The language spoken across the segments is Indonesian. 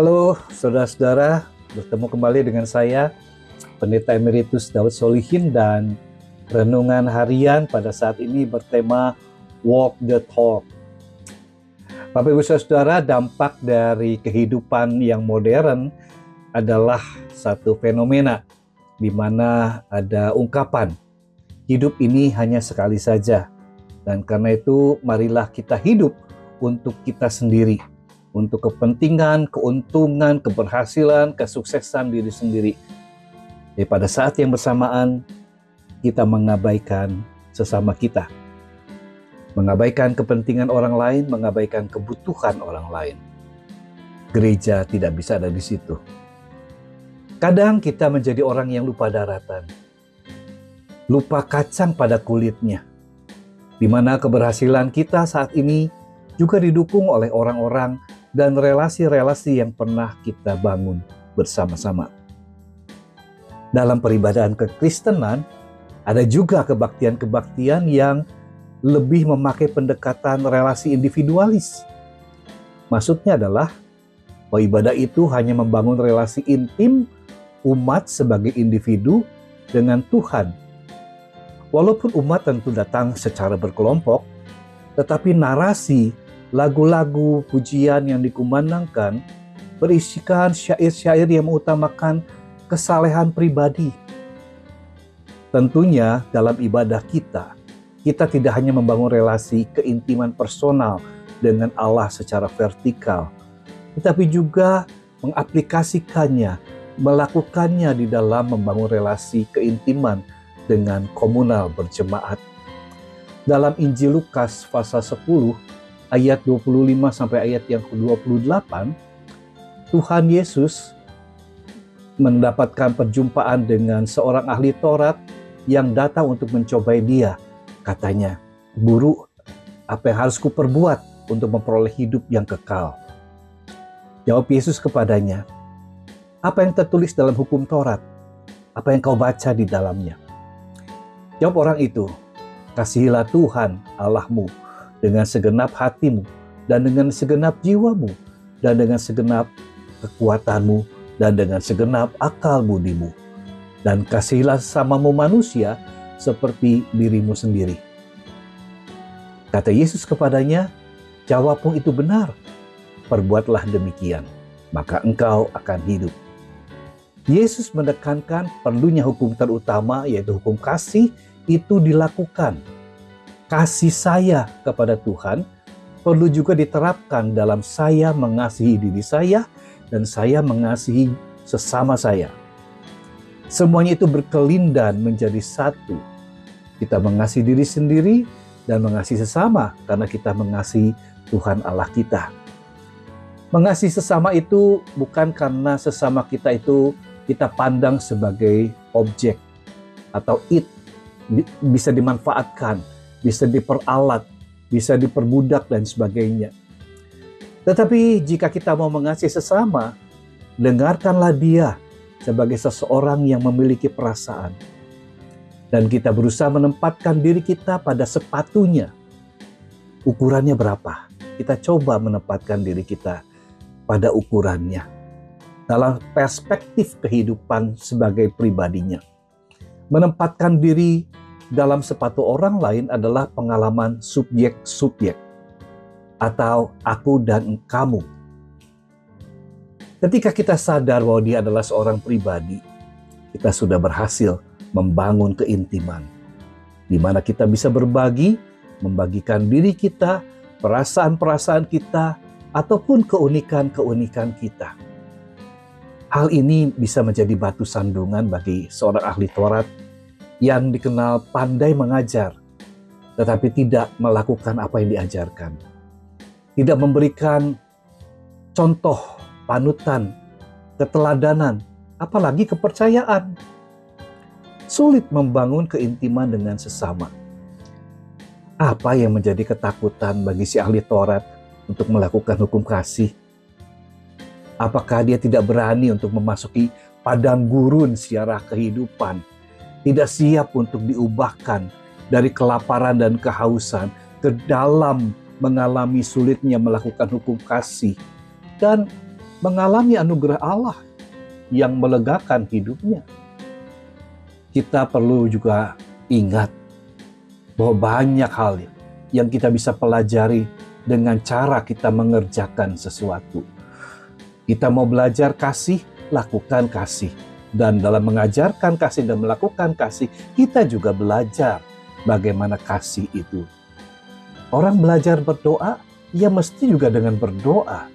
Halo saudara-saudara, bertemu kembali dengan saya, Pendeta Emeritus Daud Solihin, dan renungan harian pada saat ini bertema Walk the Talk. Bapak Ibu Saudara, dampak dari kehidupan yang modern adalah satu fenomena di mana ada ungkapan, hidup ini hanya sekali saja, dan karena itu marilah kita hidup untuk kita sendiri, untuk kepentingan, keuntungan, keberhasilan, kesuksesan diri sendiri. Jadi pada saat yang bersamaan, kita mengabaikan sesama kita. Mengabaikan kepentingan orang lain, mengabaikan kebutuhan orang lain. Gereja tidak bisa ada di situ. Kadang kita menjadi orang yang lupa daratan. Lupa kacang pada kulitnya. Di mana keberhasilan kita saat ini juga didukung oleh orang-orang dan relasi-relasi yang pernah kita bangun bersama-sama. Dalam peribadahan kekristenan, ada juga kebaktian-kebaktian yang lebih memakai pendekatan relasi individualis. Maksudnya adalah bahwa ibadah itu hanya membangun relasi intim umat sebagai individu dengan Tuhan. Walaupun umat tentu datang secara berkelompok, tetapi narasi lagu-lagu pujian yang dikumandangkan berisikan syair-syair yang mengutamakan kesalehan pribadi. Tentunya dalam ibadah kita tidak hanya membangun relasi keintiman personal dengan Allah secara vertikal, tetapi juga mengaplikasikannya, melakukannya di dalam membangun relasi keintiman dengan komunal berjemaat. Dalam Injil Lukas pasal 10 ayat 25 sampai ayat yang ke-28, Tuhan Yesus mendapatkan perjumpaan dengan seorang ahli Taurat yang datang untuk mencobai dia. Katanya, "Guru, apa yang harus kuperbuat untuk memperoleh hidup yang kekal?" Jawab Yesus kepadanya, "Apa yang tertulis dalam hukum Taurat? Apa yang kau baca di dalamnya?" Jawab orang itu, "Kasihilah Tuhan Allahmu dengan segenap hatimu, dan dengan segenap jiwamu, dan dengan segenap kekuatanmu, dan dengan segenap akal budimu. Dan kasihilah sesamamu manusia seperti dirimu sendiri." Kata Yesus kepadanya, "Jawabmu itu benar, perbuatlah demikian, maka engkau akan hidup." Yesus menekankan perlunya hukum terutama, yaitu hukum kasih, itu dilakukan. Kasih saya kepada Tuhan perlu juga diterapkan dalam saya mengasihi diri saya dan saya mengasihi sesama saya. Semuanya itu berkelindan menjadi satu. Kita mengasihi diri sendiri dan mengasihi sesama karena kita mengasihi Tuhan Allah kita. Mengasihi sesama itu bukan karena sesama kita itu kita pandang sebagai objek atau bisa dimanfaatkan, bisa diperalat, bisa diperbudak dan sebagainya. Tetapi jika kita mau mengasihi sesama, dengarkanlah dia sebagai seseorang yang memiliki perasaan. Dan kita berusaha menempatkan diri kita pada sepatunya. Ukurannya berapa? Kita coba menempatkan diri kita pada ukurannya. Dalam perspektif kehidupan sebagai pribadinya. Menempatkan diri dalam sepatu orang lain adalah pengalaman subjek-subjek atau aku dan kamu. Ketika kita sadar bahwa dia adalah seorang pribadi, kita sudah berhasil membangun keintiman di mana kita bisa berbagi, membagikan diri kita, perasaan-perasaan kita, ataupun keunikan-keunikan kita. Hal ini bisa menjadi batu sandungan bagi seorang ahli Taurat yang dikenal pandai mengajar, tetapi tidak melakukan apa yang diajarkan. Tidak memberikan contoh, panutan, keteladanan, apalagi kepercayaan. Sulit membangun keintiman dengan sesama. Apa yang menjadi ketakutan bagi si ahli Taurat untuk melakukan hukum kasih? Apakah dia tidak berani untuk memasuki padang gurun sejarah kehidupan? Tidak siap untuk diubahkan dari kelaparan dan kehausan ke dalam mengalami sulitnya melakukan hukum kasih dan mengalami anugerah Allah yang melegakan hidupnya. Kita perlu juga ingat bahwa banyak hal yang kita bisa pelajari dengan cara kita mengerjakan sesuatu. Kita mau belajar kasih, lakukan kasih. Dan dalam mengajarkan kasih dan melakukan kasih, kita juga belajar bagaimana kasih itu. Orang belajar berdoa, ya mesti juga dengan berdoa.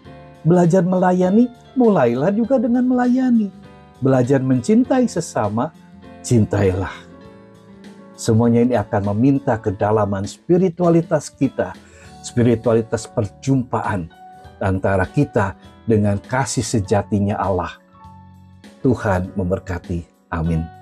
Belajar melayani, mulailah juga dengan melayani. Belajar mencintai sesama, cintailah. Semuanya ini akan meminta kedalaman spiritualitas kita, spiritualitas perjumpaan antara kita dengan kasih sejatinya Allah. Tuhan memberkati. Amin.